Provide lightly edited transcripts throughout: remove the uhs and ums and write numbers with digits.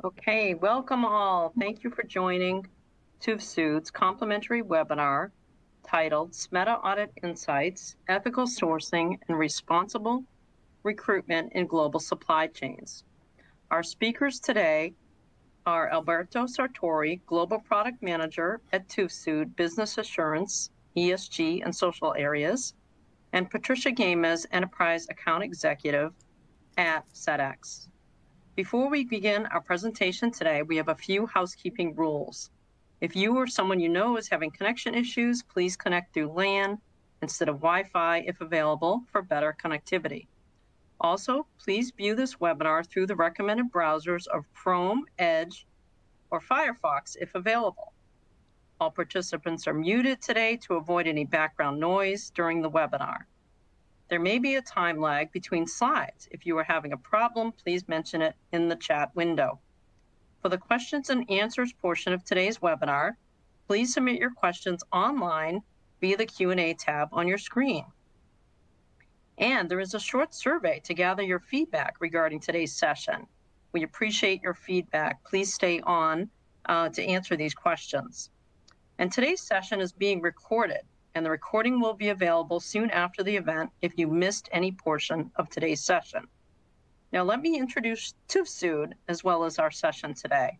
Okay, welcome all. Thank you for joining TÜVSÜD's complimentary webinar titled SMETA Audit Insights, Ethical Sourcing and Responsible Recruitment in Global Supply Chains. Our speakers today are Alberto Sartori, Global Product Manager at TÜVSÜD Business Assurance, ESG and Social Areas, and Patricia Gamez, Enterprise Account Executive at Sedex. Before we begin our presentation today, we have a few housekeeping rules. If you or someone you know is having connection issues, please connect through LAN instead of Wi-Fi if available for better connectivity. Also, please view this webinar through the recommended browsers of Chrome, Edge, or Firefox if available. All participants are muted today to avoid any background noise during the webinar. There may be a time lag between slides. If you are having a problem, please mention it in the chat window. For the questions and answers portion of today's webinar, please submit your questions online via the Q&A tab on your screen. And there is a short survey to gather your feedback regarding today's session. We appreciate your feedback. Please stay on to answer these questions. And today's session is being recorded, and the recording will be available soon after the event if you missed any portion of today's session. Now let me introduce TÜVSÜD as well as our session today.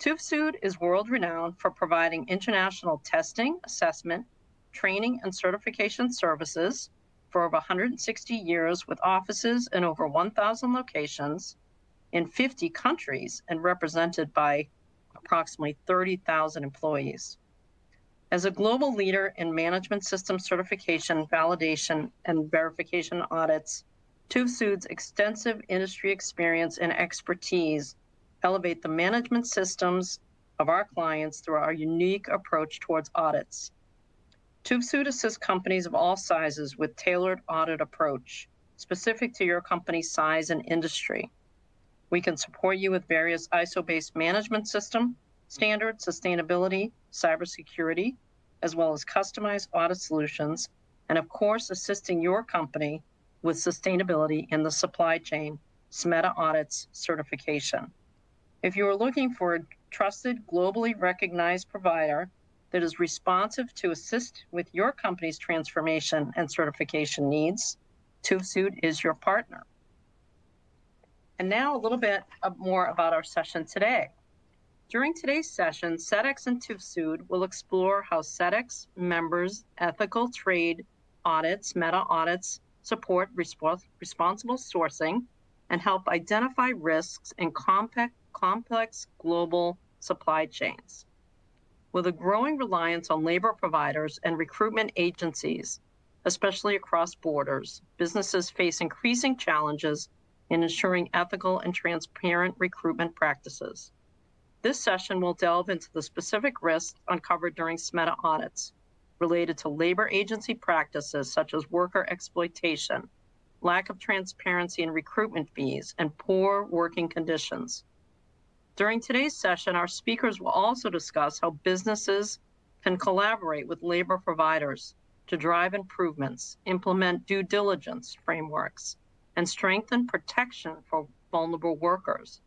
TÜVSÜD is world-renowned for providing international testing, assessment, training, and certification services for over 160 years with offices in over 1,000 locations in 50 countries and represented by approximately 30,000 employees. As a global leader in management system certification, validation, and verification audits, TÜVSÜD's extensive industry experience and expertise elevate the management systems of our clients through our unique approach towards audits. TÜVSÜD assists companies of all sizes with tailored audit approach, specific to your company's size and industry. We can support you with various ISO-based management system, standards, sustainability, cybersecurity, as well as customized audit solutions, and of course, assisting your company with sustainability in the supply chain, SMETA audits certification. If you are looking for a trusted, globally recognized provider that is responsive to assist with your company's transformation and certification needs, TÜVSÜD is your partner. And now a little bit more about our session today. During today's session, Sedex and TÜVSÜD will explore how Sedex members' ethical trade audits, SMETA audits, support responsible sourcing, and help identify risks in complex global supply chains. With a growing reliance on labor providers and recruitment agencies, especially across borders, businesses face increasing challenges in ensuring ethical and transparent recruitment practices. This session will delve into the specific risks uncovered during SMETA audits related to labor agency practices such as worker exploitation, lack of transparency in recruitment fees, and poor working conditions. During today's session, our speakers will also discuss how businesses can collaborate with labor providers to drive improvements, implement due diligence frameworks, and strengthen protection for vulnerable workers.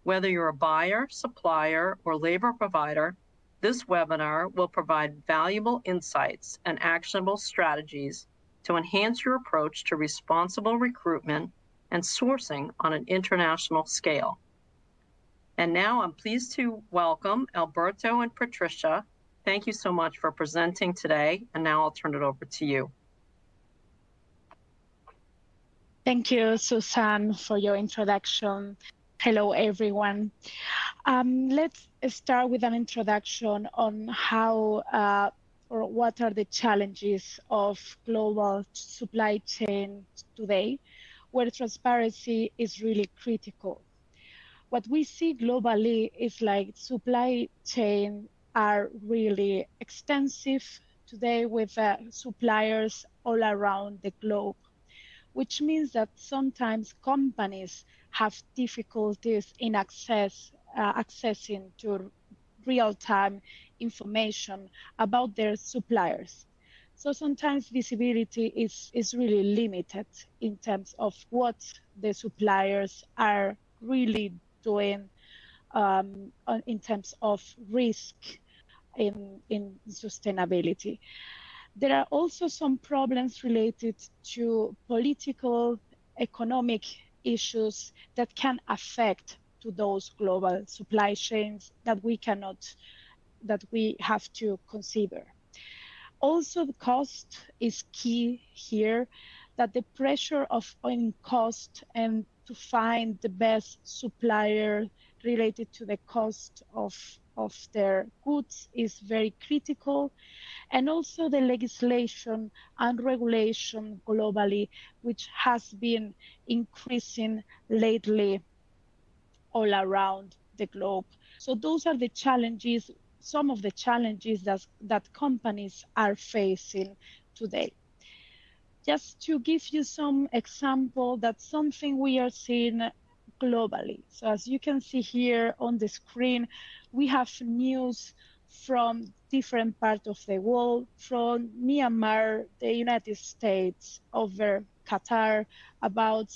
Whether you're a buyer, supplier, or labor provider, this webinar will provide valuable insights and actionable strategies to enhance your approach to responsible recruitment and sourcing on an international scale. And now I'm pleased to welcome Alberto and Patricia. Thank you so much for presenting today, and now I'll turn it over to you. Thank you, Susan, for your introduction. Hello, everyone. Let's start with an introduction on how or what are the challenges of global supply chain today, where transparency is really critical. What we see globally is like supply chain are really extensive today with suppliers all around the globe, which means that sometimes companies have difficulties in accessing to real-time information about their suppliers. So sometimes visibility is really limited in terms of what the suppliers are really doing in terms of risk in sustainability. There are also some problems related to political, economic issues that can affect to those global supply chains that we have to consider. Also, the cost is key here, that the pressure on cost and to find the best supplier related to the cost of their goods is very critical. And also the legislation and regulation globally, which has been increasing lately all around the globe. So those are the challenges, some of the challenges that companies are facing today. Just to give you some example, that's something we are seeing globally. So as you can see here on the screen, we have news from different parts of the world, from Myanmar, the United States, over Qatar, about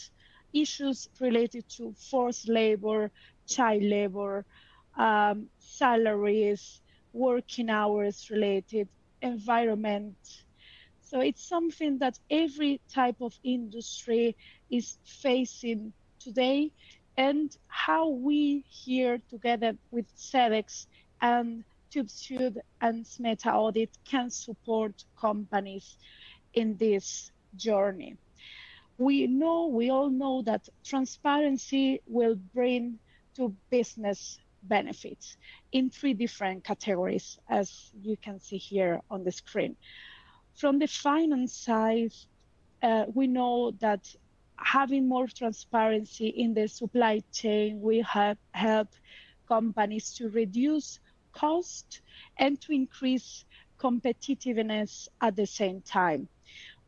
issues related to forced labor, child labor, salaries, working hours related, environment. So it's something that every type of industry is facing today, and how we here together with Sedex and TubeSud and SMETA Audit can support companies in this journey. We all know that transparency will bring to business benefits in 3 different categories, as you can see here on the screen. From the finance side, we know that having more transparency in the supply chain will help companies to reduce cost and to increase competitiveness at the same time.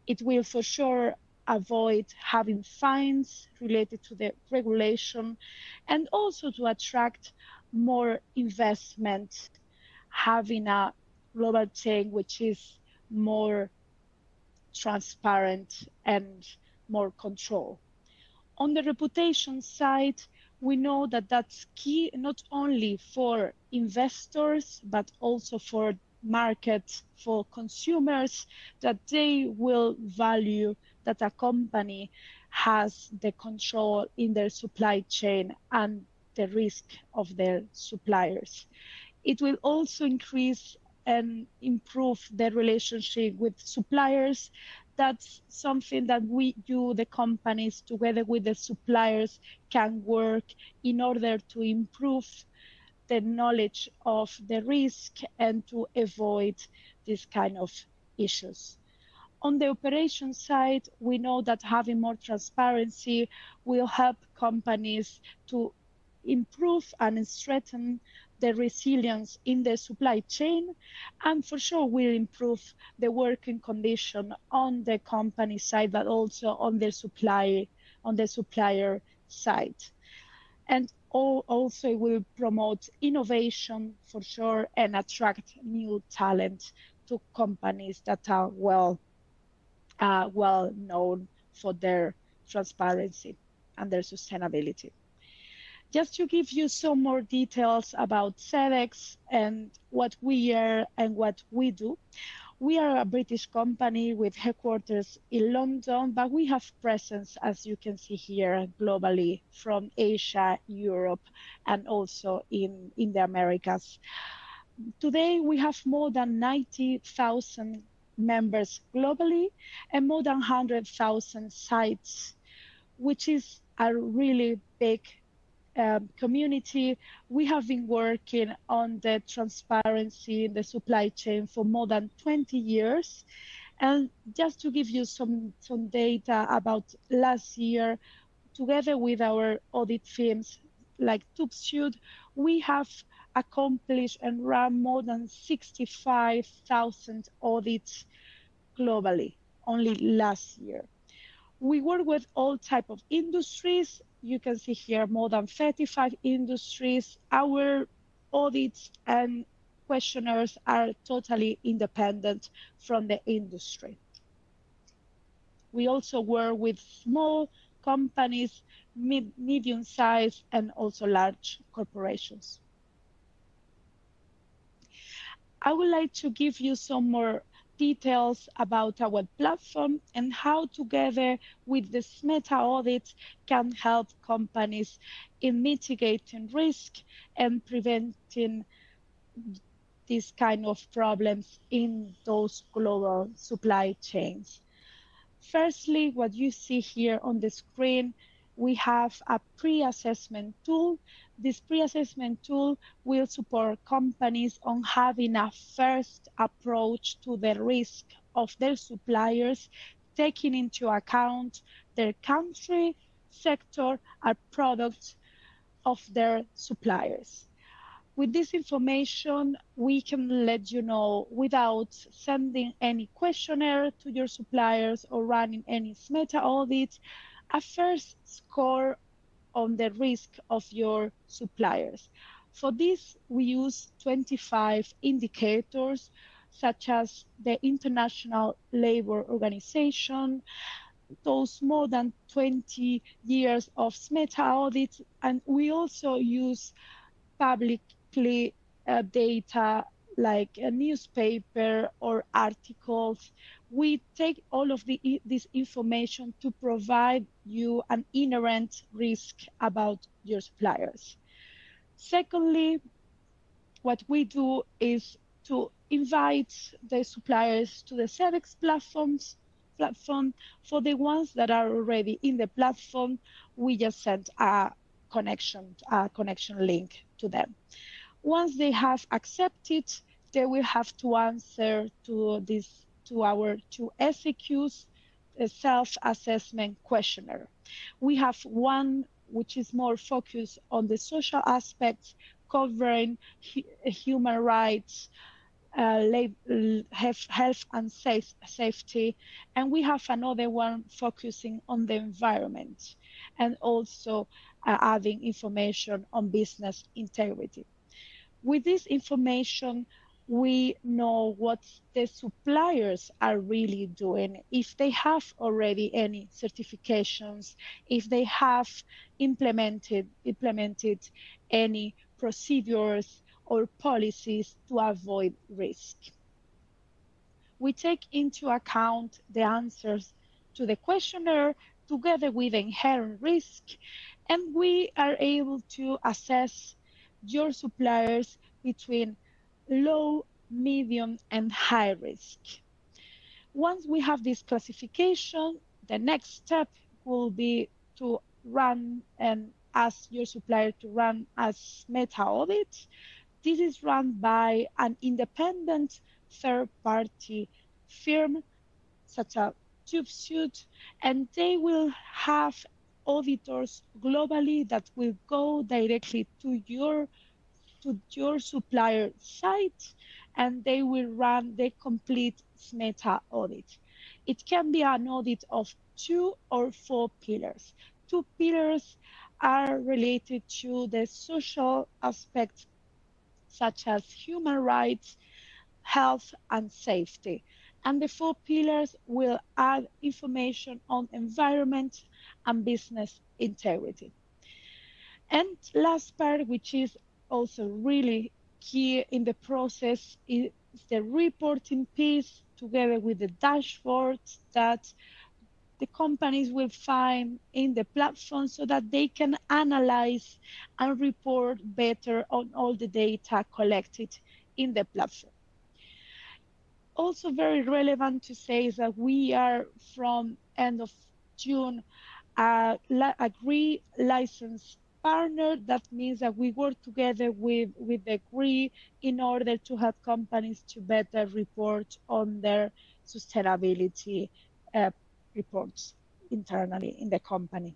It will for sure avoid having fines related to the regulation, and also to attract more investment, having a global chain which is more transparent and more control. On the reputation side, we know that that's key not only for investors, but also for markets, for consumers, that they will value that a company has the control in their supply chain and the risk of their suppliers. It will also increase and improve the relationship with suppliers. That's something that the companies, together with the suppliers, can work in order to improve the knowledge of the risk and to avoid this kind of issues. On the operation side, we know that having more transparency will help companies to improve and strengthen the resilience in the supply chain, and for sure will improve the working condition on the company side, but also on the supplier side. And also it will promote innovation for sure and attract new talent to companies that are well known for their transparency and their sustainability. Just to give you some more details about Sedex and what we are and what we do. We are a British company with headquarters in London, but we have presence, as you can see here, globally from Asia, Europe, and also in the Americas. Today, we have more than 90,000 members globally and more than 100,000 sites, which is a really big community. We have been working on the transparency in the supply chain for more than 20 years. And just to give you some data about last year, together with our audit teams like TubeSud, we have accomplished and run more than 65,000 audits globally only last year. We work with all types of industries. You can see here more than 35 industries. Our audits and questionnaires are totally independent from the industry. We also work with small companies, medium-sized, and also large corporations. I would like to give you some more details about our platform and how, together with the SMETA audit, can help companies in mitigating risk and preventing these kind of problems in those global supply chains. Firstly, what you see here on the screen, we have a pre-assessment tool. This pre-assessment tool will support companies on having a first approach to the risk of their suppliers, taking into account their country, sector, and products of their suppliers. With this information, we can let you know without sending any questionnaire to your suppliers or running any SMETA audit, a first score on the risk of your suppliers. For this, we use 25 indicators, such as the International Labour Organization, those more than 20 years of SMETA audits, and we also use publicly data like a newspaper or articles. We take all of this information to provide you an inherent risk about your suppliers. Secondly, what we do is to invite the suppliers to the Sedex platform. For the ones that are already in the platform, we just send a connection link to them. Once they have accepted, they will have to answer to our two SAQs, a self-assessment questionnaire. We have one which is more focused on the social aspects, covering human rights, health and safety, and we have another one focusing on the environment, and also adding information on business integrity. With this information, we know what the suppliers are really doing, if they have already any certifications, if they have implemented any procedures or policies to avoid risk. We take into account the answers to the questionnaire together with inherent risk, and we are able to assess your suppliers between low, medium, and high risk. Once we have this classification, the next step will be to run and ask your supplier to run a SMETA audit. This is run by an independent third-party firm, such as TÜVSÜD, and they will have auditors globally that will go directly to your supplier site, and they will run the complete SMETA audit. It can be an audit of 2 or 4 pillars. 2 pillars are related to the social aspects, such as human rights, health, and safety. And the 4 pillars will add information on environment and business integrity. And last part, which is also really key in the process, is the reporting piece, together with the dashboards that the companies will find in the platform, so that they can analyze and report better on all the data collected in the platform. Also very relevant to say is that we are, from end of June, a GRI license partner. That means that we work together with the GRI in order to help companies to better report on their sustainability reports internally in the company.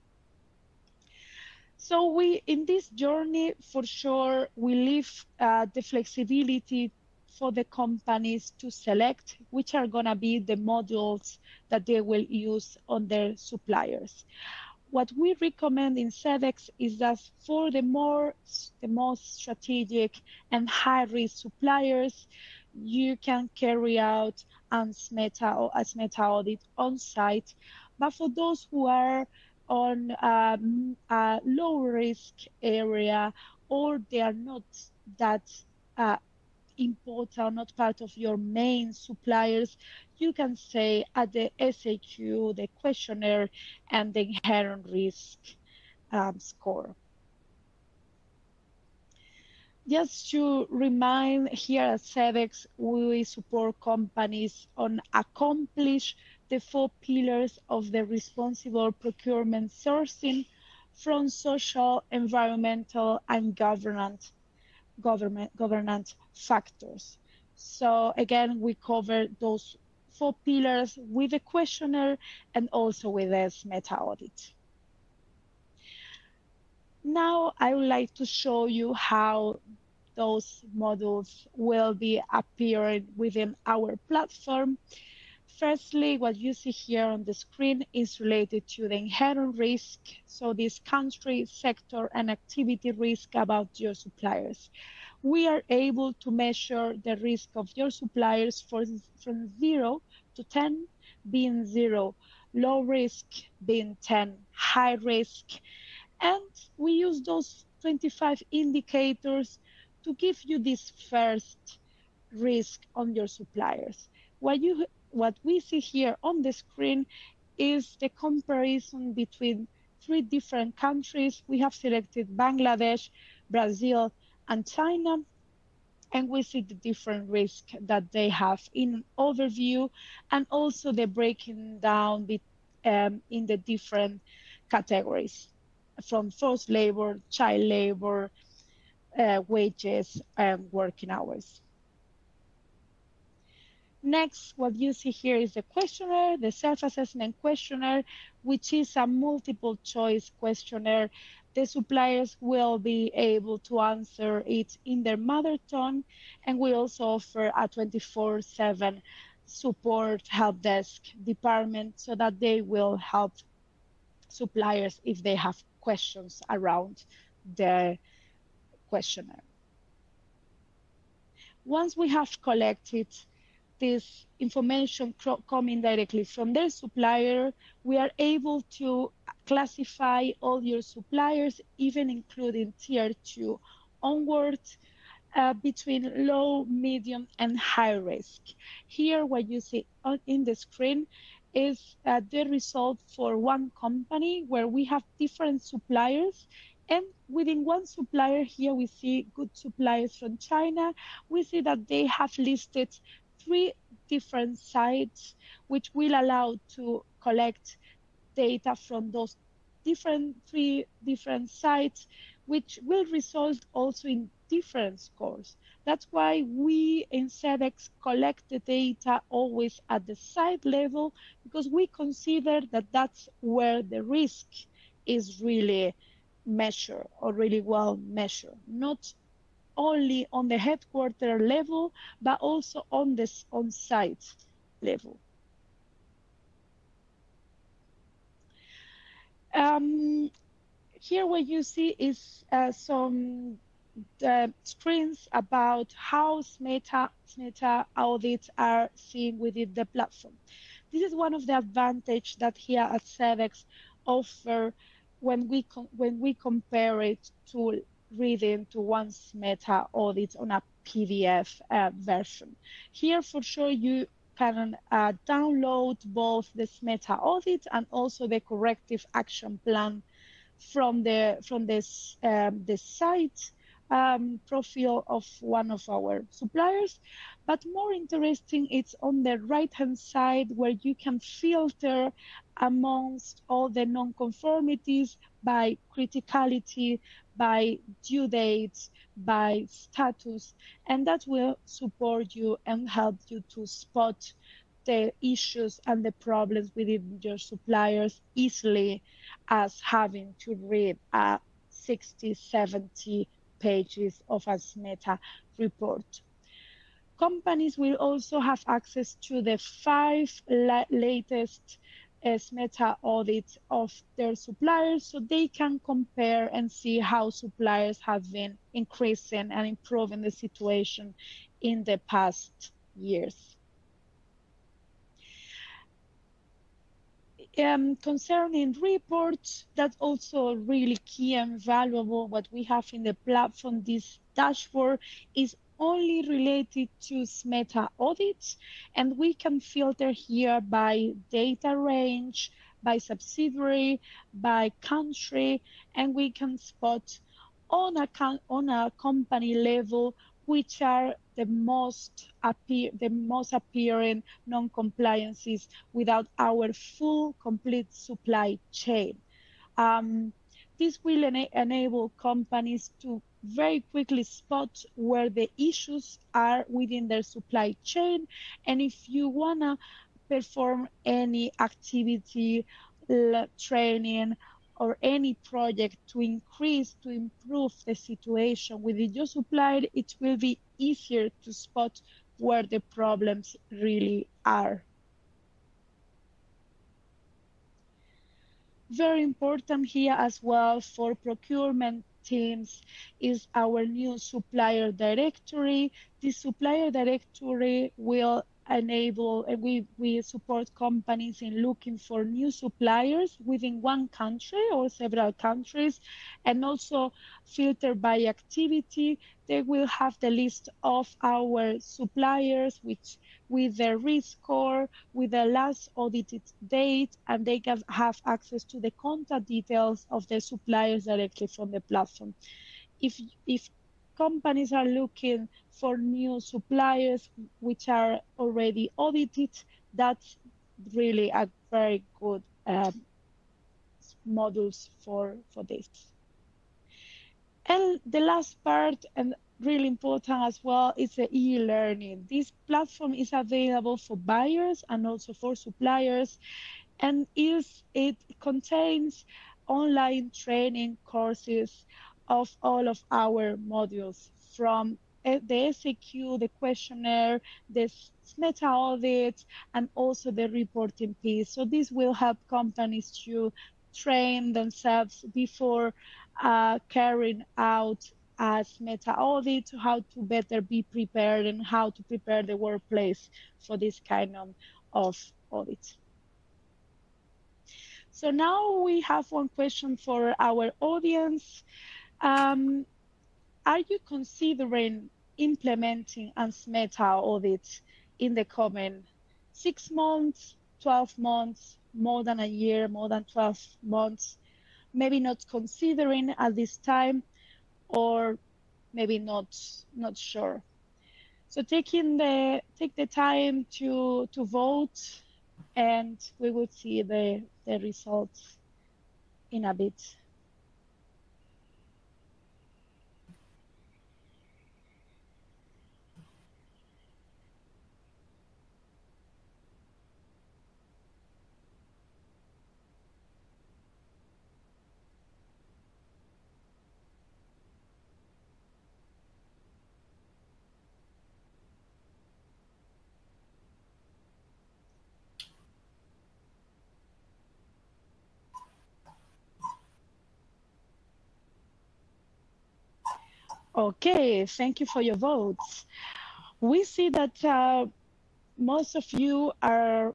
So in this journey, for sure, we leave the flexibility for the companies to select which are going to be the modules that they will use on their suppliers. What we recommend in Sedex is that for the most strategic and high-risk suppliers, you can carry out a SMETA audit on site. But for those who are on a low risk area, or they are not that important, not part of your main suppliers, you can say at the SAQ, the questionnaire, and the inherent risk score. Just to remind, here at Sedex, we support companies on accomplish the 4 pillars of the responsible procurement sourcing from social, environmental, and governance factors. So again, we cover those 4 pillars with the questionnaire and also with the SMETA audit. Now I would like to show you how those modules will be appearing within our platform. Firstly, what you see here on the screen is related to the inherent risk. So this country, sector, and activity risk about your suppliers. We are able to measure the risk of your suppliers from 0 to 10, being 0, low risk being 10, high risk. And we use those 25 indicators to give you this first risk on your suppliers. What we see here on the screen is the comparison between 3 different countries. We have selected Bangladesh, Brazil, and China, and we see the different risk that they have in an overview, and also the breaking down in the different categories, from forced labor, child labor, wages, and working hours. Next, what you see here is the questionnaire, the self-assessment questionnaire, which is a multiple choice questionnaire. The suppliers will be able to answer it in their mother tongue, and we also offer a 24/7 support help desk department so that they will help suppliers if they have questions around the questionnaire. Once we have collected this information coming directly from their supplier, we are able to classify all your suppliers, even including tier 2 onward, between low, medium, and high risk. Here, what you see in the screen is the result for one company where we have different suppliers. And within one supplier, here we see good suppliers from China. We see that they have listed 3 different sites, which will allow to collect data from those 3 different sites, which will result also in different scores. That's why we in Sedex collect the data always at the site level, because we consider that that's where the risk is really measured, or really well measured, not only on the headquarter level, but also on the on-site level. Here what you see is some screens about how SMETA audits are seen within the platform. This is one of the advantages that here at Sedex offer when we compare it to reading to one SMETA audit on a PDF version. Here for sure you can download both the SMETA audit and also the corrective action plan from the site profile of one of our suppliers. But more interesting, it's on the right-hand side where you can filter amongst all the non-conformities by criticality, by due dates, by status, and that will support you and help you to spot the issues and the problems within your suppliers easily as having to read 60, 70 pages of a SMETA report. Companies will also have access to the 5 latest SMETA audits of their suppliers, so they can compare and see how suppliers have been increasing and improving the situation in the past years. Concerning reports, that's also really key and valuable. What we have in the platform, this dashboard, is only related to SMETA audits, and we can filter here by data range, by subsidiary, by country, and we can spot on a company level which are the most appearing non-compliances without our full complete supply chain. This will enable companies to very quickly spot where the issues are within their supply chain. And if you want to perform any activity, training, or any project to improve the situation within your supplier, it will be easier to spot where the problems really are. Very important here as well for procurement teams is our new supplier directory. This supplier directory will enable, and we support companies in looking for new suppliers within one country or several countries, and also filter by activity. They will have the list of our suppliers with their risk score, with the last audited date, and they can have access to the contact details of the suppliers directly from the platform. If companies are looking for new suppliers which are already audited, that's really a very good models for this. And the last part, and really important as well, is the e-learning. This platform is available for buyers and also for suppliers, and it contains online training courses of all of our modules, from the SAQ, the questionnaire, the SMETA audit, and also the reporting piece. So this will help companies to train themselves before carrying out a SMETA audit, how to better be prepared and how to prepare the workplace for this kind of audits. So now we have one question for our audience. Are you considering implementing a SMETA audit in the coming 6 months, 12 months, more than a year, more than 12 months? Maybe not considering at this time, or maybe not sure. So take the time to vote, and we will see the results in a bit. Okay, thank you for your votes. We see that most of you are,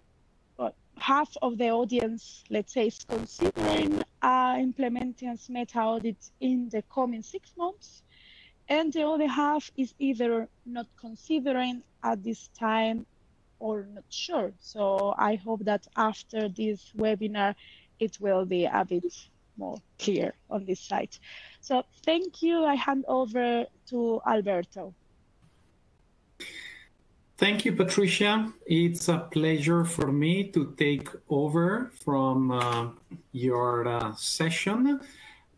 half of the audience, let's say, is considering implementing a SMETA audit in the coming 6 months, and the other half is either not considering at this time or not sure. So I hope that after this webinar, it will be a bit more clear on this side. So thank you. I hand over to Alberto. Thank you, Patricia. It's a pleasure for me to take over from your session.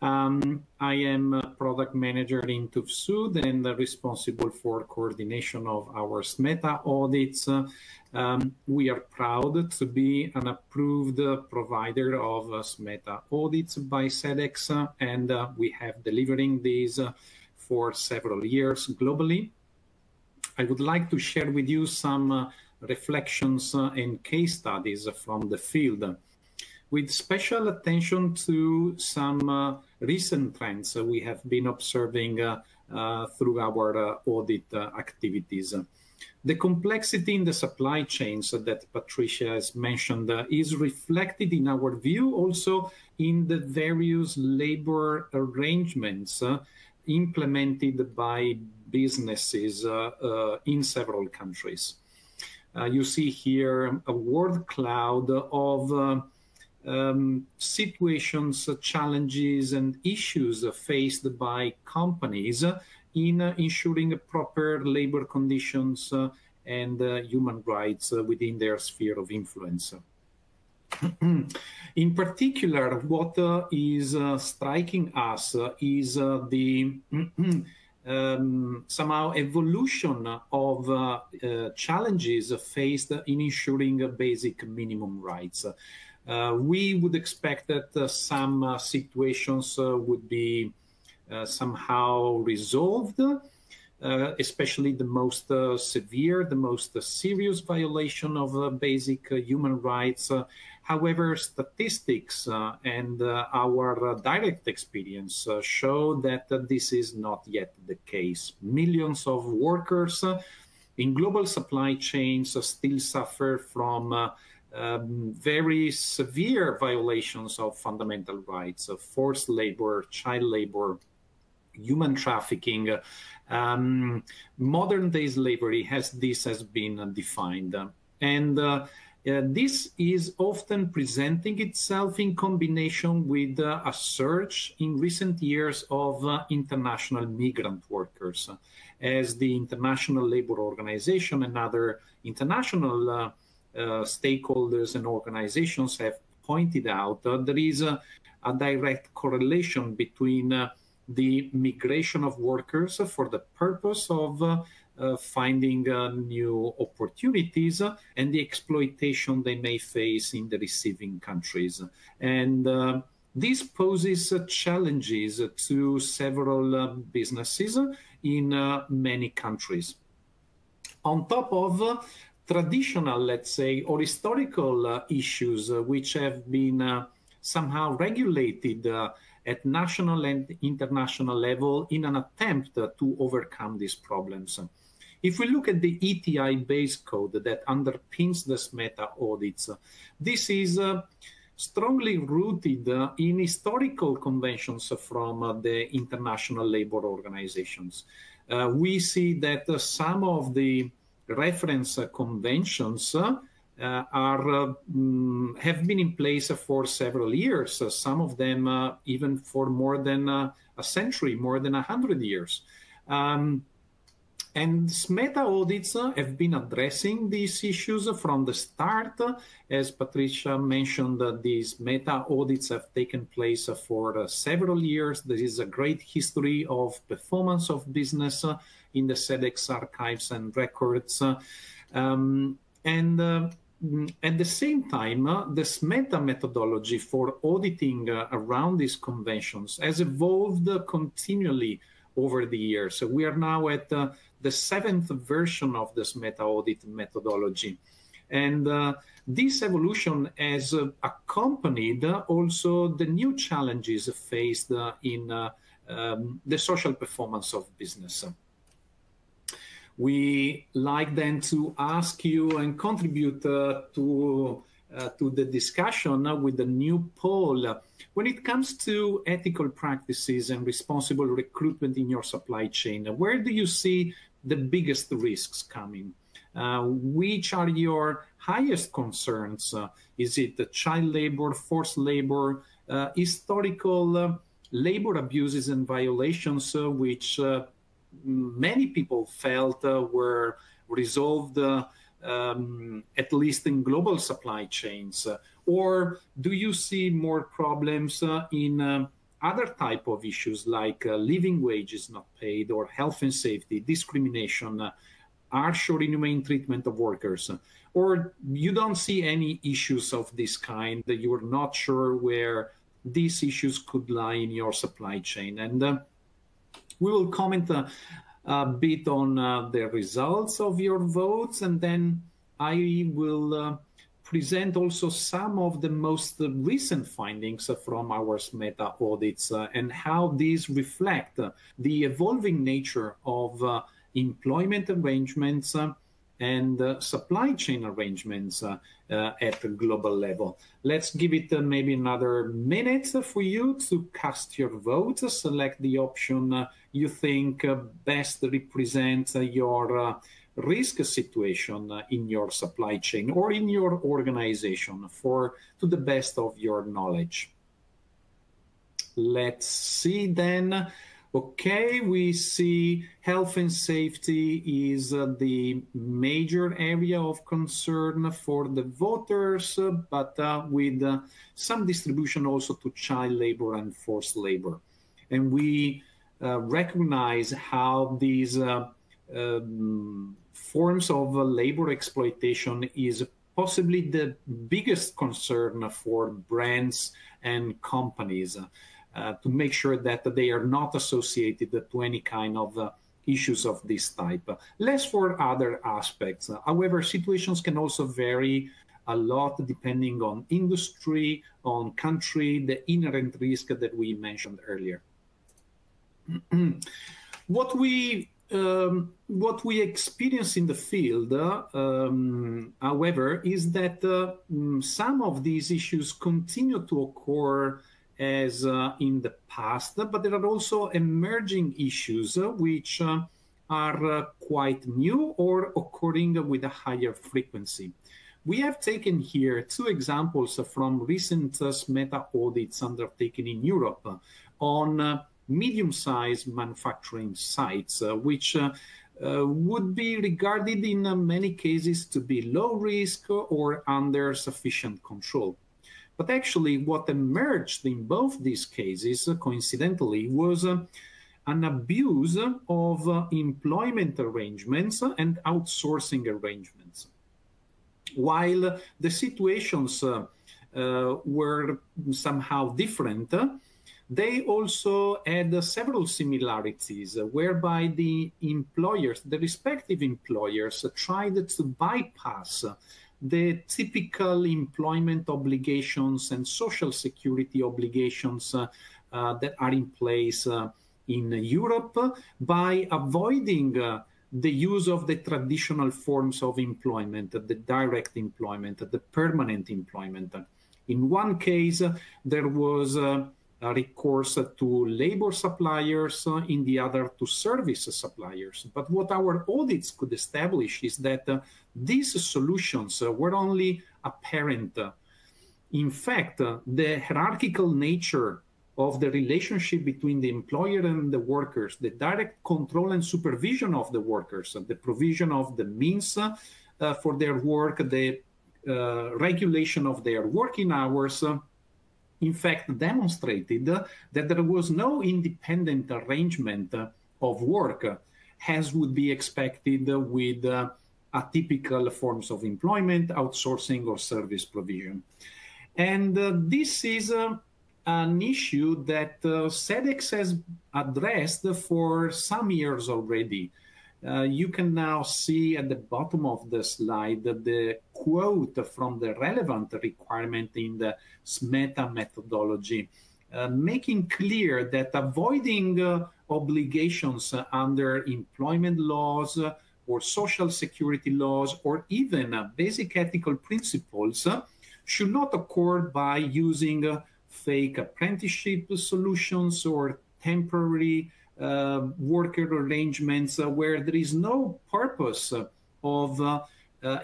I am a product manager in TÜV Süd and responsible for coordination of our SMETA audits. We are proud to be an approved provider of SMETA audits by Sedex, and we have delivering these for several years globally. I would like to share with you some reflections and case studies from the field, with special attention to some recent trends we have been observing through our audit activities. The complexity in the supply chains that Patricia has mentioned is reflected in our view also in the various labor arrangements implemented by businesses in several countries. You see here a word cloud of situations, challenges, and issues faced by companies in ensuring proper labor conditions and human rights within their sphere of influence. In particular, what is striking us is the somehow evolution of challenges faced in ensuring basic minimum rights. We would expect that some situations would be somehow resolved, especially the most severe, the most serious violation of basic human rights. However, statistics and our direct experience show that this is not yet the case. Millions of workers in global supply chains still suffer from very severe violations of fundamental rights, forced labor, child labor, human trafficking, modern-day slavery, this has been defined. And this is often presenting itself in combination with a surge in recent years of international migrant workers. As the International Labour Organization and other international stakeholders and organizations have pointed out, there is a direct correlation between the migration of workers for the purpose of finding new opportunities and the exploitation they may face in the receiving countries. And this poses challenges to several businesses in many countries. On top of traditional, let's say, or historical issues which have been somehow regulated at national and international level in an attempt to overcome these problems. If we look at the ETI base code that underpins the SMETA audits, this is strongly rooted in historical conventions from the international labor organizations. We see that some of the reference conventions have been in place for several years, some of them even for more than a century, more than 100 years. And SMETA audits have been addressing these issues from the start. As Patricia mentioned, these SMETA audits have taken place for several years. There is a great history of performance of business in the Sedex archives and records. At the same time, the SMETA methodology for auditing around these conventions has evolved continually over the years. So we are now at the 7th version of the SMETA audit methodology. And this evolution has accompanied also the new challenges faced in the social performance of business. We like then to ask you and contribute to the discussion with the new poll. When it comes to ethical practices and responsible recruitment in your supply chain, where do you see the biggest risks coming? Which are your highest concerns? Is it the child labor, forced labor, historical labor abuses and violations, which many people felt were resolved at least in global supply chains? Or do you see more problems in other type of issues like living wages not paid, or health and safety, discrimination, harsh or inhumane treatment of workers? Or you don't see any issues of this kind, that you're not sure where these issues could lie in your supply chain? And we will comment a bit on the results of your votes, and then I will present also some of the most recent findings from our SMETA audits and how these reflect the evolving nature of employment arrangements and supply chain arrangements at a global level. Let's give it maybe another minute for you to cast your vote. Select the option you think best represents your risk situation in your supply chain or in your organization to the best of your knowledge. Let's see then. Okay, we see health and safety is the major area of concern for the voters, but with some distribution also to child labor and forced labor. And we recognize how these forms of labor exploitation is possibly the biggest concern for brands and companies. To make sure that they are not associated to any kind of issues of this type. Less for other aspects. However, situations can also vary a lot depending on industry, on country, the inherent risk that we mentioned earlier. What we experience in the field, however, is that some of these issues continue to occur as in the past, but there are also emerging issues which are quite new or occurring with a higher frequency. We have taken here two examples from recent SMETA audits undertaken in Europe on medium-sized manufacturing sites, which would be regarded in many cases to be low risk or under sufficient control. But actually, what emerged in both these cases, coincidentally, was an abuse of employment arrangements and outsourcing arrangements. While the situations were somehow different, they also had several similarities, whereby the employers, the respective employers, tried to bypass the typical employment obligations and social security obligations that are in place in Europe by avoiding the use of the traditional forms of employment, the direct employment, the permanent employment. In one case, there was a recourse to labor suppliers, in the other to service suppliers. But what our audits could establish is that these solutions were only apparent. In fact, the hierarchical nature of the relationship between the employer and the workers, the direct control and supervision of the workers, the provision of the means for their work, the regulation of their working hours, in fact, demonstrated that there was no independent arrangement of work as would be expected with atypical forms of employment, outsourcing, or service provision. And this is an issue that Sedex has addressed for some years already. You can now see at the bottom of the slide the quote from the relevant requirement in the SMETA methodology, making clear that avoiding obligations under employment laws or social security laws or even basic ethical principles should not occur by using fake apprenticeship solutions or temporary worker arrangements where there is no purpose of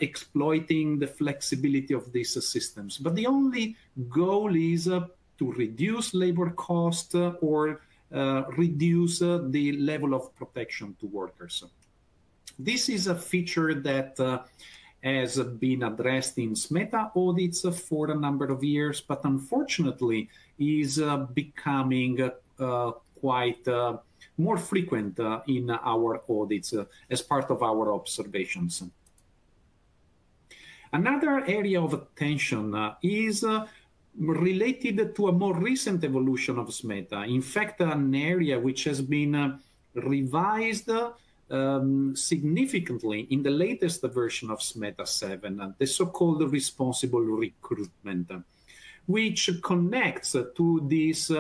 exploiting the flexibility of these systems. But the only goal is to reduce labor cost or reduce the level of protection to workers. This is a feature that has been addressed in SMETA audits for a number of years, but unfortunately is becoming quite more frequent in our audits as part of our observations. Another area of attention is related to a more recent evolution of SMETA. In fact, an area which has been revised significantly in the latest version of SMETA 7, the so-called responsible recruitment. which connects to this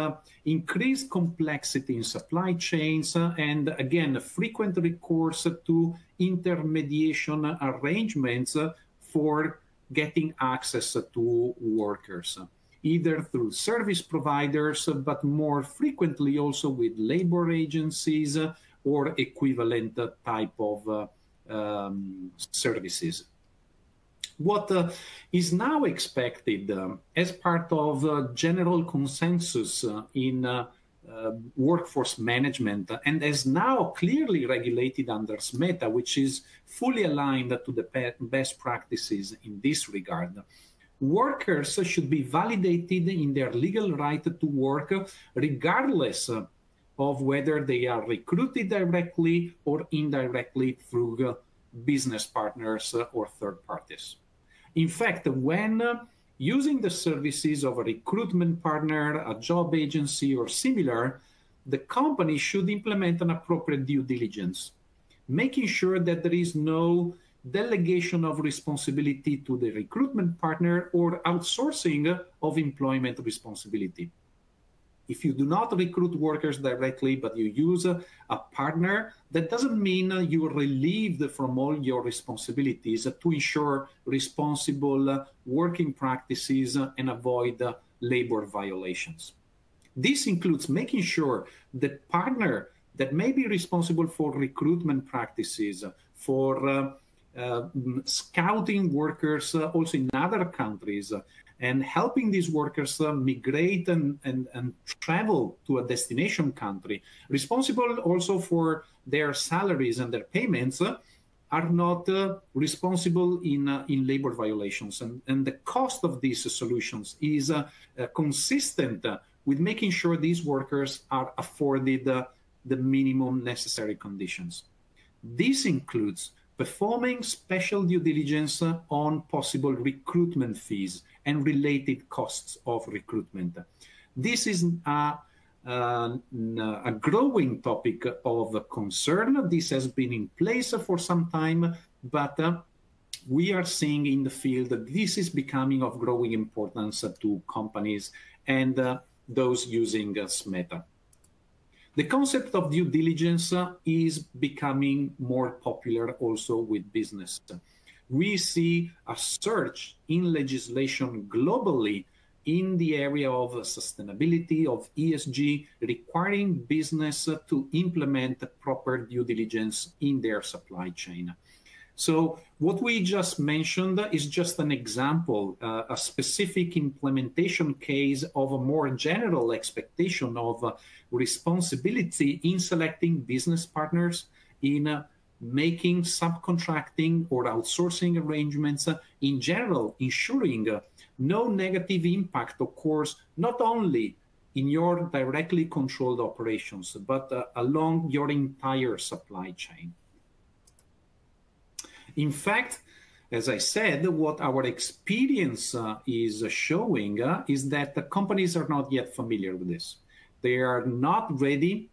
increased complexity in supply chains and, again, frequent recourse to intermediation arrangements for getting access to workers, either through service providers, but more frequently also with labor agencies or equivalent type of services. What is now expected as part of general consensus in workforce management and is now clearly regulated under SMETA, which is fully aligned to the best practices in this regard. Workers should be validated in their legal right to work regardless of whether they are recruited directly or indirectly through business partners or third parties. In fact, when using the services of a recruitment partner, a job agency, or similar, the company should implement an appropriate due diligence, making sure that there is no delegation of responsibility to the recruitment partner or outsourcing of employment responsibility. If you do not recruit workers directly, but you use a partner, that doesn't mean you're relieved from all your responsibilities to ensure responsible working practices and avoid labor violations. This includes making sure that partner that may be responsible for recruitment practices, for scouting workers also in other countries, and helping these workers migrate and travel to a destination country, responsible also for their salaries and their payments, are not responsible in labor violations. And the cost of these solutions is consistent with making sure these workers are afforded the minimum necessary conditions. This includes performing special due diligence on possible recruitment fees and related costs of recruitment. This is a growing topic of concern. This has been in place for some time, but we are seeing in the field that this is becoming of growing importance to companies and those using SMETA. The concept of due diligence is becoming more popular also with business. We see a surge in legislation globally in the area of sustainability, of ESG, requiring business to implement proper due diligence in their supply chain. So what we just mentioned is just an example, a specific implementation case of a more general expectation of responsibility in selecting business partners, in making subcontracting or outsourcing arrangements, in general, ensuring no negative impact occurs not only in your directly controlled operations, but along your entire supply chain. In fact, as I said, what our experience is showing is that the companies are not yet familiar with this. They are not ready.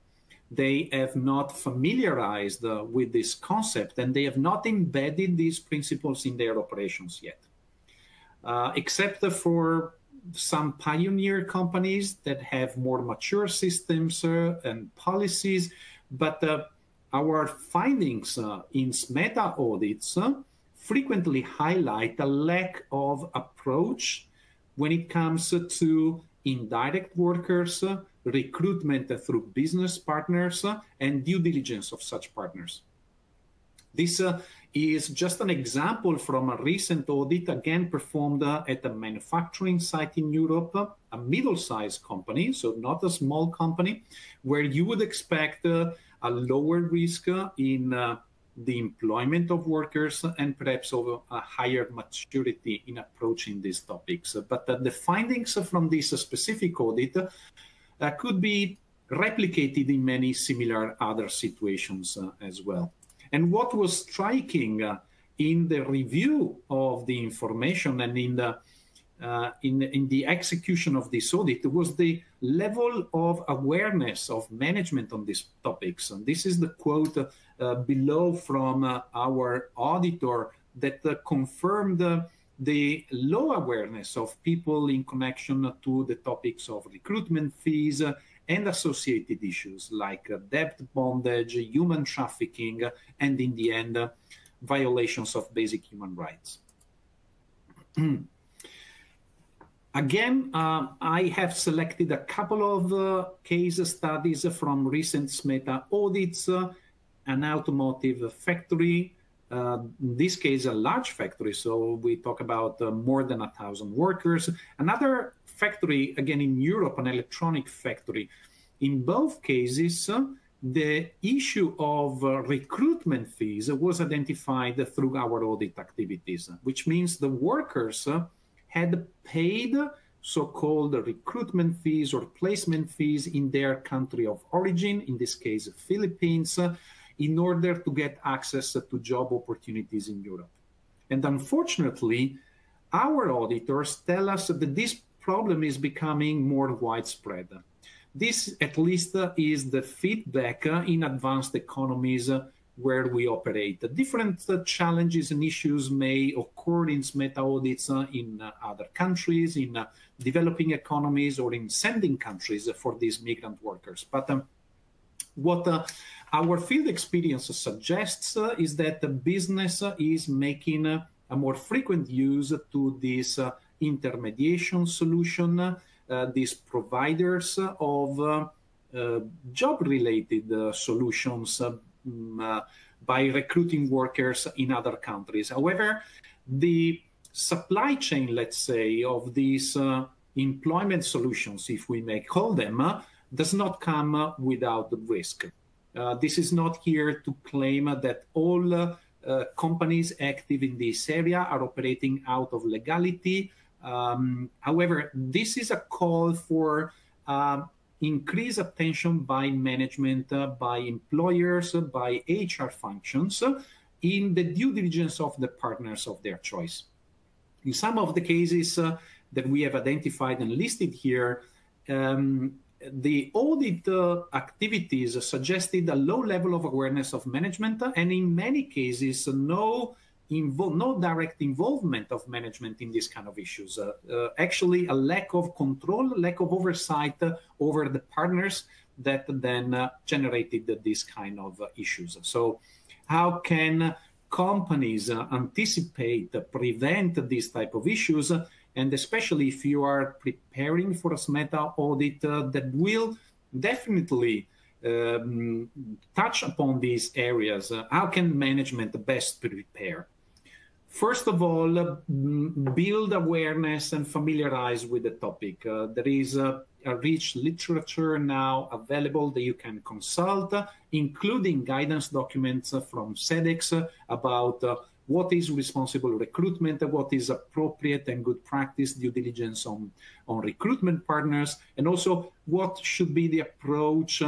They have not familiarized with this concept, and they have not embedded these principles in their operations yet. Except for some pioneer companies that have more mature systems and policies, but our findings in SMETA audits frequently highlight a lack of approach when it comes to indirect workers, recruitment through business partners, and due diligence of such partners. This is just an example from a recent audit, again performed at a manufacturing site in Europe, a middle-sized company, so not a small company, where you would expect a lower risk in the employment of workers and perhaps of a higher maturity in approaching these topics. But the findings from this specific audit could be replicated in many similar other situations as well. And what was striking in the review of the information and in the execution of this audit was the level of awareness of management on these topics. And this is the quote below from our auditor that confirmed the low awareness of people in connection to the topics of recruitment fees and associated issues like debt bondage, human trafficking, and in the end, violations of basic human rights. Again, I have selected a couple of case studies from recent SMETA audits, an automotive factory, in this case, a large factory, so we talk about more than 1,000 workers. Another factory, again in Europe, an electronic factory. In both cases, the issue of recruitment fees was identified through our audit activities, which means the workers had paid so-called recruitment fees or placement fees in their country of origin, in this case, Philippines, in order to get access to job opportunities in Europe. And unfortunately, our auditors tell us that this problem is becoming more widespread. This, at least, is the feedback in advanced economies where we operate. Different challenges and issues may occur in SMETA audits in other countries, in developing economies, or in sending countries for these migrant workers. But what our field experience suggests is that the business is making a more frequent use to this intermediation solution, these providers of job-related solutions by recruiting workers in other countries. However, the supply chain, let's say, of these employment solutions, if we may call them, does not come without risk. This is not here to claim that all companies active in this area are operating out of legality. However, this is a call for increased attention by management, by employers, by HR functions in the due diligence of the partners of their choice. In some of the cases that we have identified and listed here, the audit activities suggested a low level of awareness of management, and in many cases, no direct involvement of management in these kind of issues. Actually, a lack of control, lack of oversight over the partners that then generated these kind of issues. So how can companies anticipate, prevent these type of issues? And especially if you are preparing for a SMETA audit that will definitely touch upon these areas, how can management best prepare? First of all, build awareness and familiarize with the topic. There is a rich literature now available that you can consult, including guidance documents from Sedex about what is responsible recruitment, what is appropriate and good practice due diligence on recruitment partners, and also what should be the approach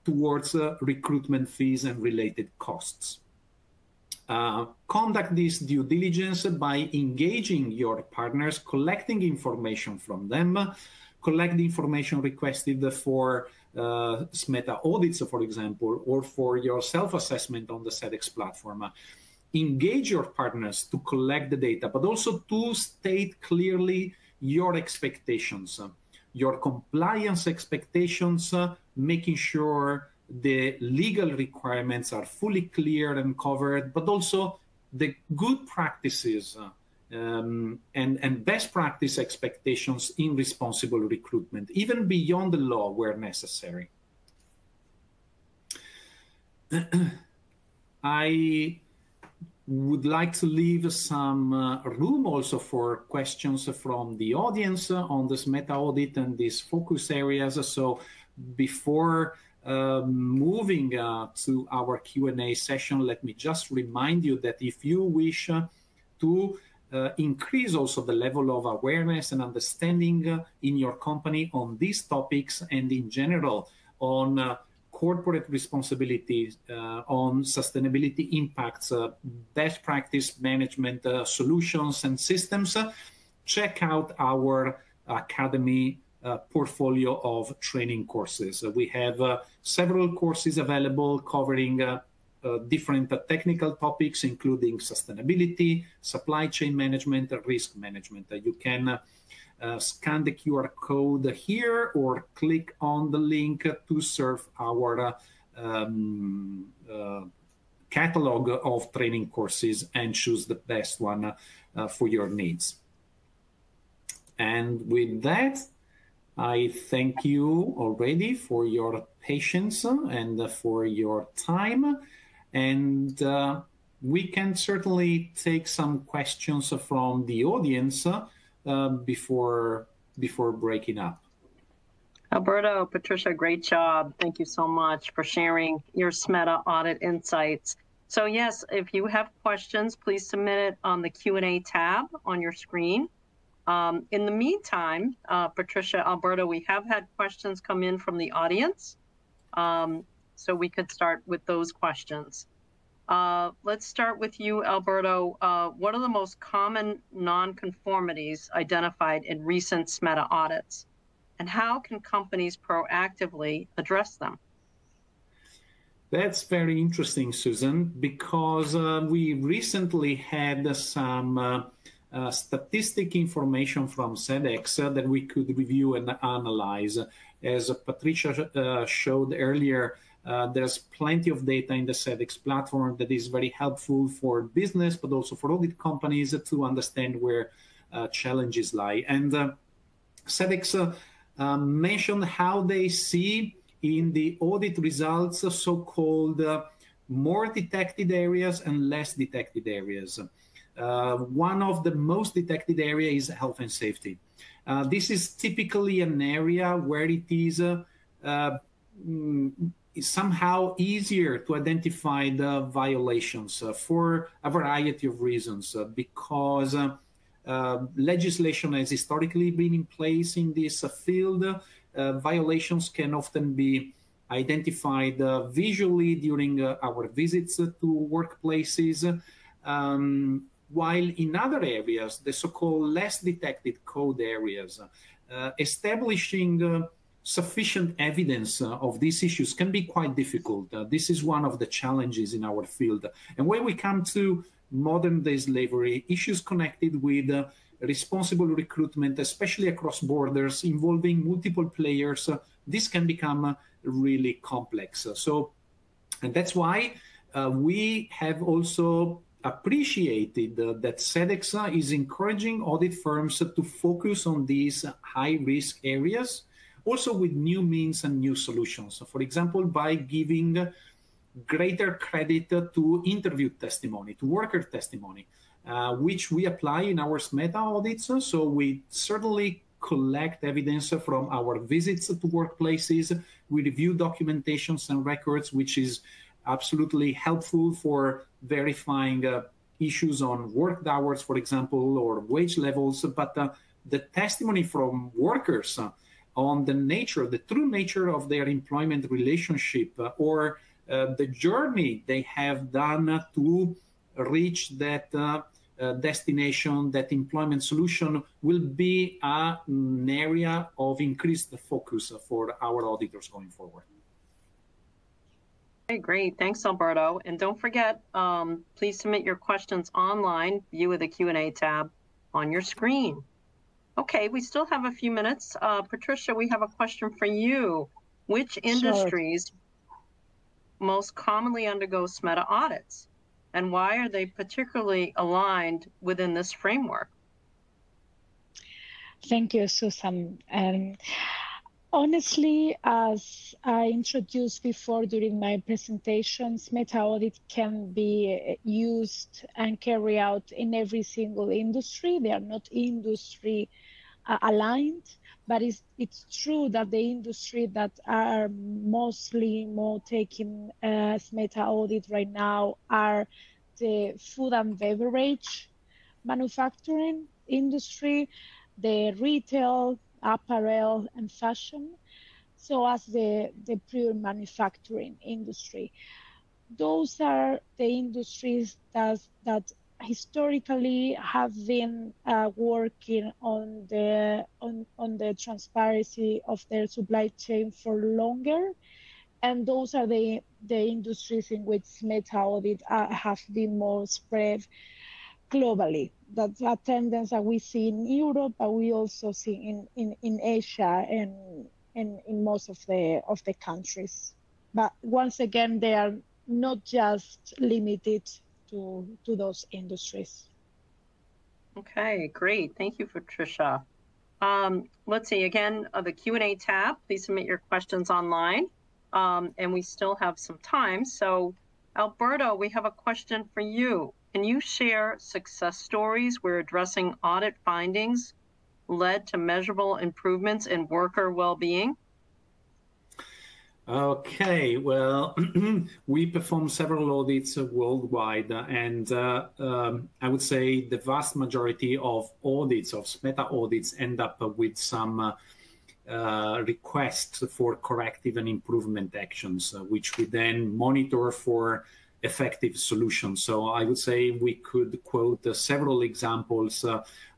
towards recruitment fees and related costs. Conduct this due diligence by engaging your partners, collecting information from them, collect the information requested for SMETA audits, for example, or for your self-assessment on the Sedex platform. Engage your partners to collect the data, but also to state clearly your expectations, your compliance expectations, making sure the legal requirements are fully clear and covered, but also the good practices and best practice expectations in responsible recruitment, even beyond the law where necessary. I would like to leave some room also for questions from the audience on this SMETA audit and these focus areas. So before moving to our Q&A session, let me just remind you that if you wish to increase also the level of awareness and understanding in your company on these topics and in general on corporate responsibility, on sustainability impacts, best practice management solutions and systems, check out our Academy portfolio of training courses. We have several courses available covering different technical topics, including sustainability, supply chain management, and risk management. You can scan the QR code here or click on the link to serve our catalog of training courses and choose the best one for your needs. And with that, I thank you already for your patience and for your time. And we can certainly take some questions from the audience before breaking up. Alberto, Patricia, great job. Thank you so much for sharing your SMETA audit insights. So yes, if you have questions, please submit it on the Q&A tab on your screen. In the meantime, Patricia, Alberto, we have had questions come in from the audience. So we could start with those questions. Let's start with you, Alberto. What are the most common nonconformities identified in recent SMETA audits? And how can companies proactively address them? That's very interesting, Susan, because we recently had some statistic information from Sedex that we could review and analyze. As Patricia showed earlier, there's plenty of data in the Sedex platform that is very helpful for business, but also for audit companies to understand where challenges lie. And Sedex mentioned how they see in the audit results so-called more detected areas and less detected areas. One of the most detected areas is health and safety. This is typically an area where it is somehow easier to identify the violations for a variety of reasons, because legislation has historically been in place in this field. Violations can often be identified visually during our visits to workplaces, while in other areas, the so-called less detected code areas, establishing sufficient evidence of these issues can be quite difficult. This is one of the challenges in our field. And when we come to modern-day slavery, issues connected with responsible recruitment, especially across borders, involving multiple players, this can become really complex. And that's why we have also appreciated that Sedex is encouraging audit firms to focus on these high-risk areas, also with new means and new solutions. For example, by giving greater credit to interview testimony, to worker testimony, which we apply in our SMETA audits. So we certainly collect evidence from our visits to workplaces. We review documentations and records, which is absolutely helpful for verifying issues on work hours, for example, or wage levels. But the testimony from workers on the nature, the true nature of their employment relationship, or the journey they have done to reach that destination, that employment solution, will be an area of increased focus for our auditors going forward. Okay, great. Thanks, Alberto. And don't forget, please submit your questions online via the Q&A tab on your screen. Okay, we still have a few minutes. Patricia, we have a question for you. Which industries most commonly undergo SMETA audits, and why are they particularly aligned within this framework? Thank you, Susan. Honestly, as I introduced before during my presentation, SMETA audit can be used and carried out in every single industry. They are not industry aligned, but it's true that the industry that are mostly more taking SMETA audit right now are the food and beverage manufacturing industry, the retail, apparel, and fashion, so as the pure manufacturing industry. Those are the industries that historically have been working on the transparency of their supply chain for longer, And those are the industries in which SMETA audit have been more spread globally. That's a tendency that we see in Europe, but we also see in Asia and in most of the countries. But once again, they are not just limited to those industries. Okay, great. Thank you, Patricia. Let's see, again, the Q&A tab, please submit your questions online. And we still have some time. So Alberto, we have a question for you. Can you share success stories where addressing audit findings led to measurable improvements in worker well-being? Okay, well, we perform several audits worldwide, and I would say the vast majority of audits, of SMETA audits, end up with some requests for corrective and improvement actions, which we then monitor for effective solutions. So I would say we could quote several examples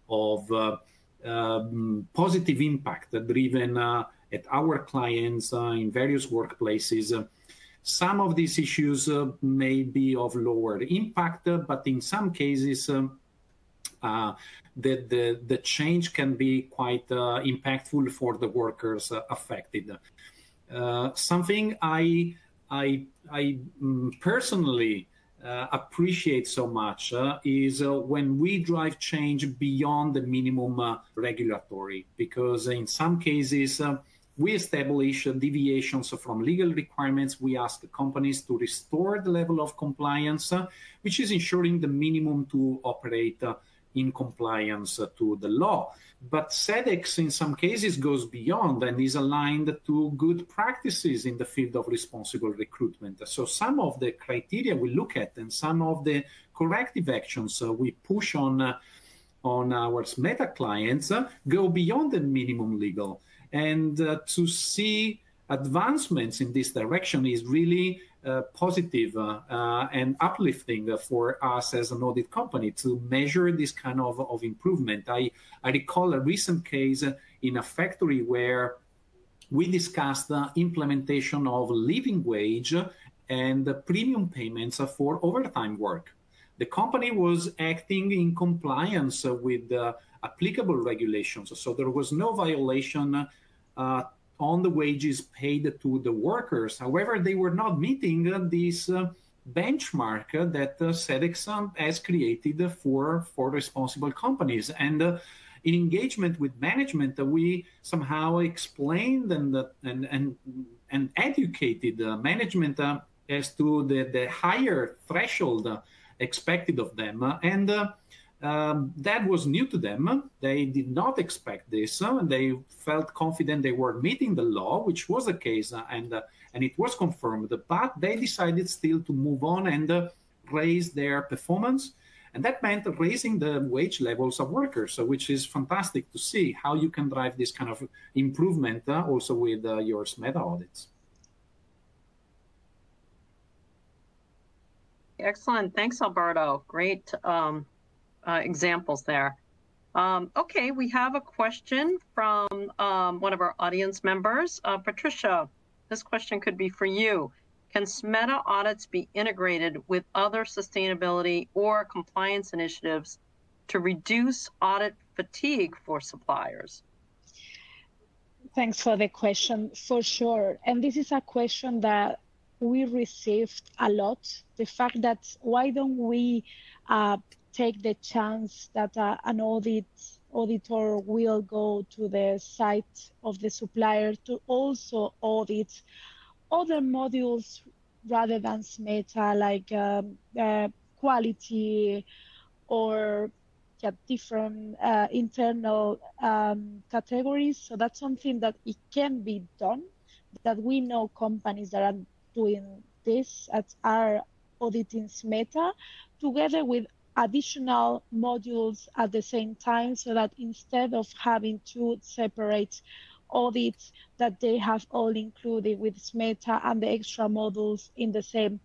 of positive impact driven at our clients in various workplaces. Some of these issues may be of lower impact, but in some cases, the change can be quite impactful for the workers affected. Something I personally appreciate so much is when we drive change beyond the minimum regulatory, because in some cases, we establish deviations from legal requirements. We ask companies to restore the level of compliance, which is ensuring the minimum to operate in compliance to the law. But Sedex, in some cases, goes beyond and is aligned to good practices in the field of responsible recruitment. So some of the criteria we look at and some of the corrective actions we push on our SMETA clients go beyond the minimum legal. And to see advancements in this direction is really positive and uplifting for us as an audit company to measure this kind of improvement. I recall a recent case in a factory where we discussed the implementation of living wage and premium payments for overtime work. The company was acting in compliance with applicable regulations, so there was no violation on the wages paid to the workers. However, they were not meeting this benchmark that Sedex has created for responsible companies. And in engagement with management, we somehow explained and educated management as to the higher threshold expected of them. And that was new to them. They did not expect this. They felt confident they were meeting the law, which was the case, and it was confirmed. But they decided still to move on and raise their performance. And that meant raising the wage levels of workers, which is fantastic to see how you can drive this kind of improvement also with your SMETA audits. Excellent. Thanks, Alberto. Great examples there. Okay, we have a question from one of our audience members. Patricia, this question could be for you. Can SMETA audits be integrated with other sustainability or compliance initiatives to reduce audit fatigue for suppliers? Thanks for the question, for sure. And this is a question that we received a lot. The fact that why don't we take the chance that an auditor will go to the site of the supplier to also audit other modules rather than SMETA, like quality or different internal categories. So that's something that it can be done, that we know companies that are doing this are auditing SMETA together with additional modules at the same time, so that instead of having two separate audits, that they have all included with SMETA and the extra modules in the same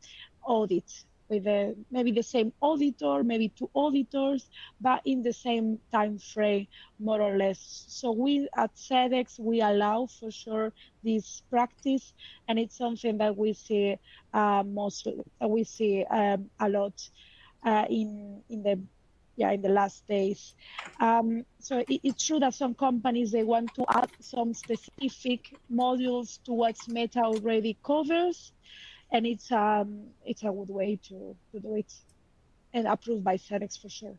audit. with maybe the same auditor, maybe 2 auditors, but in the same time frame, more or less. So we at Sedex, we allow for sure this practice, and it's something that we see a lot in the last days. So it's true that some companies, they want to add some specific modules to what SMETA already covers, and it's a good way to do it, and approved by Sedex for sure.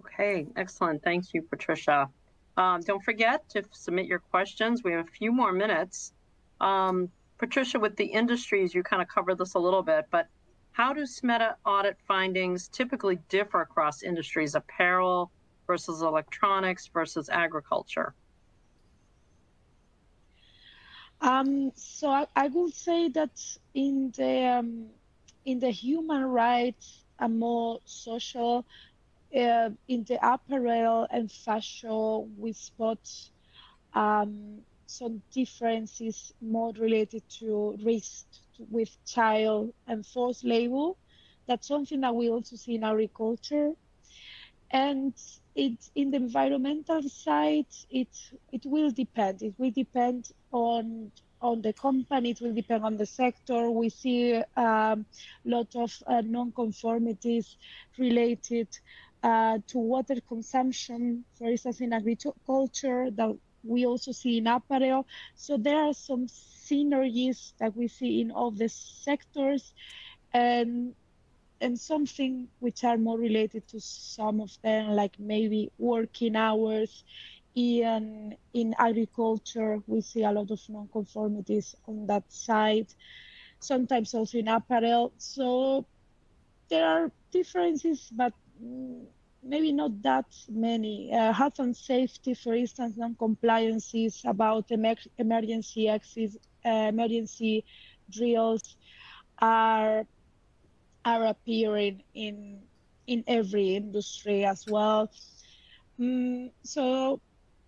Okay, excellent. Thank you, Patricia. Don't forget to submit your questions. We have a few more minutes. Patricia, with the industries, you kind of covered this a little bit, but how do SMETA audit findings typically differ across industries, apparel versus electronics versus agriculture? So I would say that in the human rights and more social, in the apparel and fashion, we spot some differences more related to risk with child and forced labor. That's something that we also see in agriculture. And it's in the environmental side, it will depend. It will depend on the company, it will depend on the sector. We see a lot of non-conformities related to water consumption, for instance, in agriculture, that we also see in apparel. So there are some synergies that we see in all the sectors, and something which are more related to some of them, like maybe working hours. In agriculture, we see a lot of non-conformities on that side, sometimes also in apparel. So there are differences, but maybe not that many. Health and safety, for instance, non-compliances about emergency exits, emergency drills are appearing in every industry as well. So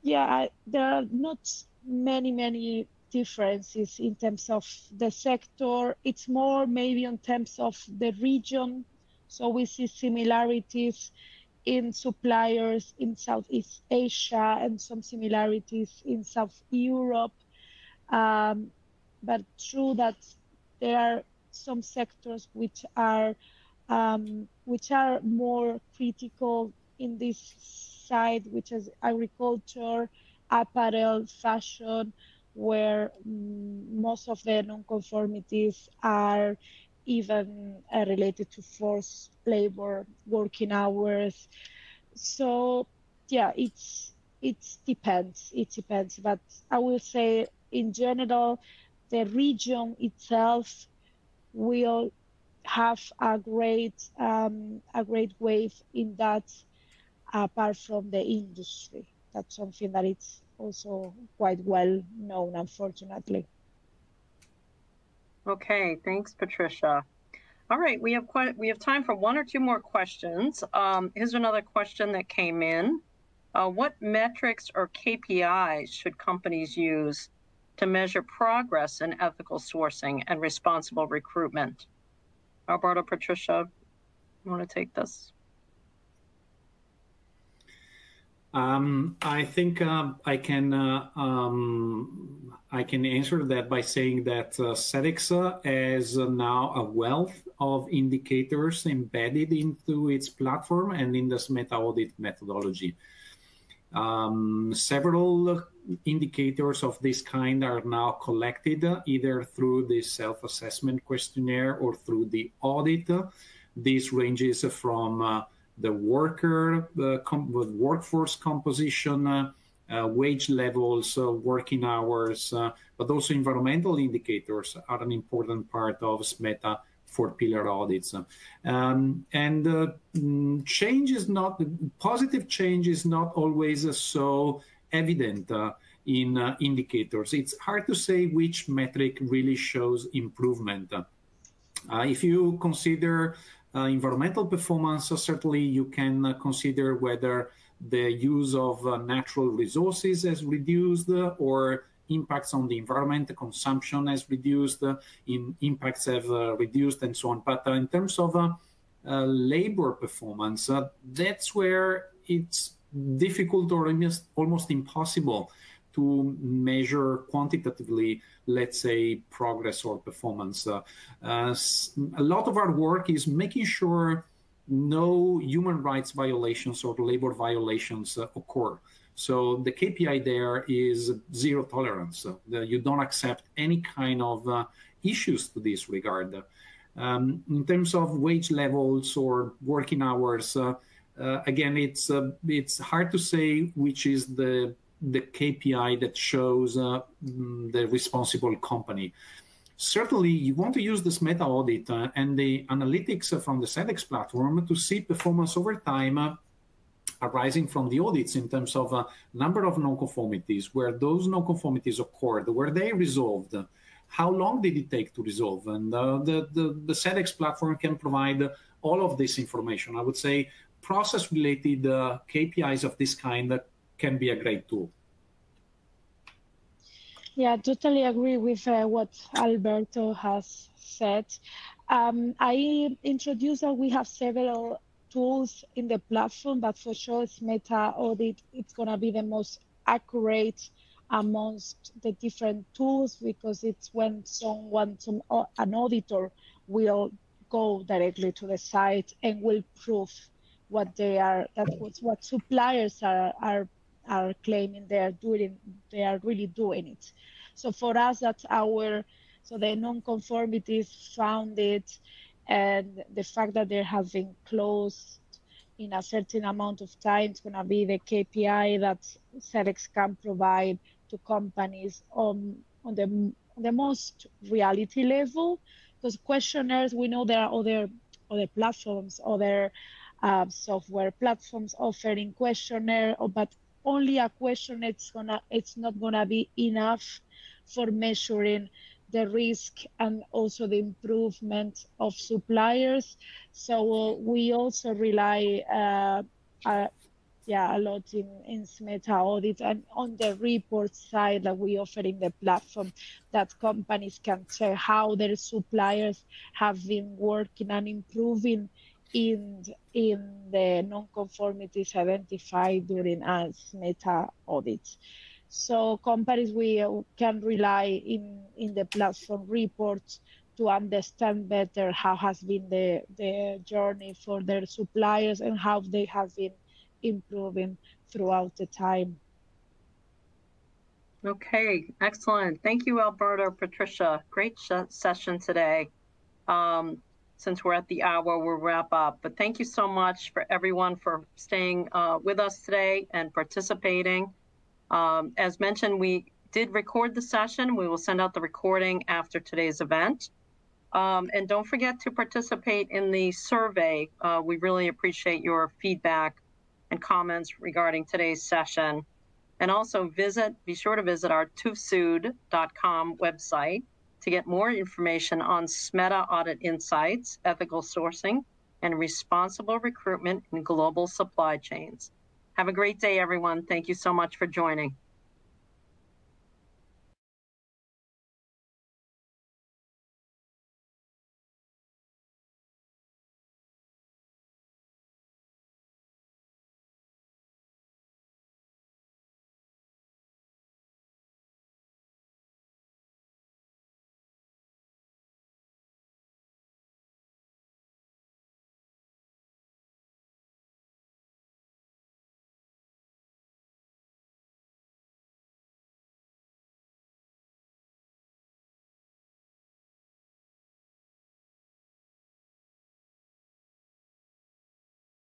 yeah, there are not many differences in terms of the sector. It's more maybe in terms of the region. So we see similarities in suppliers in Southeast Asia and some similarities in South Europe. But true that there are some sectors which are more critical in this side, which is agriculture, apparel, fashion, where most of the non-conformities are even related to forced labor, working hours. So yeah, it depends. But I will say in general, the region itself will have a great wave in that, apart from the industry. That's something that it's also quite well known, unfortunately. Okay, thanks, Patricia. All right, we have time for one or two more questions. Here's another question that came in. What metrics or KPIs should companies use to measure progress in ethical sourcing and responsible recruitment? Alberto, Patricia, you want to take this? I think I can answer that by saying that Sedex has now a wealth of indicators embedded into its platform and in the SMETA audit methodology. Several indicators of this kind are now collected either through the self-assessment questionnaire or through the audit. This ranges from the workforce composition, wage levels, working hours, but also environmental indicators are an important part of SMETA for pillar audits. Positive change is not always so evident in indicators. It's hard to say which metric really shows improvement. If you consider environmental performance, certainly you can consider whether the use of natural resources has reduced or impacts on the environment, the consumption has reduced, impacts have reduced, and so on. But in terms of labor performance, that's where it's difficult or almost impossible to measure quantitatively, let's say, progress or performance. A lot of our work is making sure no human rights violations or labor violations occur. So the KPI there is zero tolerance. You don't accept any kind of issues to this regard. In terms of wage levels or working hours, again, it's hard to say which is the KPI that shows the responsible company. Certainly, you want to use this SMETA audit and the analytics from the Sedex platform to see performance over time arising from the audits in terms of number of non-conformities, where those non-conformities occurred, were they resolved, how long did it take to resolve, and the Sedex platform can provide all of this information. I would say process-related KPIs of this kind can be a great tool. Yeah, totally agree with what Alberto has said. I introduced that we have several tools in the platform, but for sure SMETA audit, it's going to be the most accurate amongst the different tools, because it's when an auditor will go directly to the site and will prove what they are, what suppliers are claiming they are really doing it. So for us, that's the non-conformities founded, and the fact that they have been closed in a certain amount of time is going to be the KPI that Sedex can provide to companies on the most reality level. Because questionnaires, we know there are other platforms, other software platforms offering questionnaire, but only a questionnaire, it's not gonna be enough for measuring the risk and also the improvement of suppliers. So we also rely a lot in SMETA audit and on the report side that we offer in the platform, that companies can check how their suppliers have been working and improving in the non-conformities identified during a SMETA audit. So companies, we can rely in the platform reports to understand better how has been the journey for their suppliers and how they have been improving throughout the time. Okay, excellent. Thank you, Alberto, Patricia. Great session today. Since we're at the hour, we'll wrap up. But thank you so much for everyone for staying with us today and participating. As mentioned, we did record the session. We will send out the recording after today's event. And don't forget to participate in the survey. We really appreciate your feedback and comments regarding today's session. And also be sure to visit our tuvsud.com website to get more information on SMETA audit insights, ethical sourcing, and responsible recruitment in global supply chains. Have a great day, everyone. Thank you so much for joining.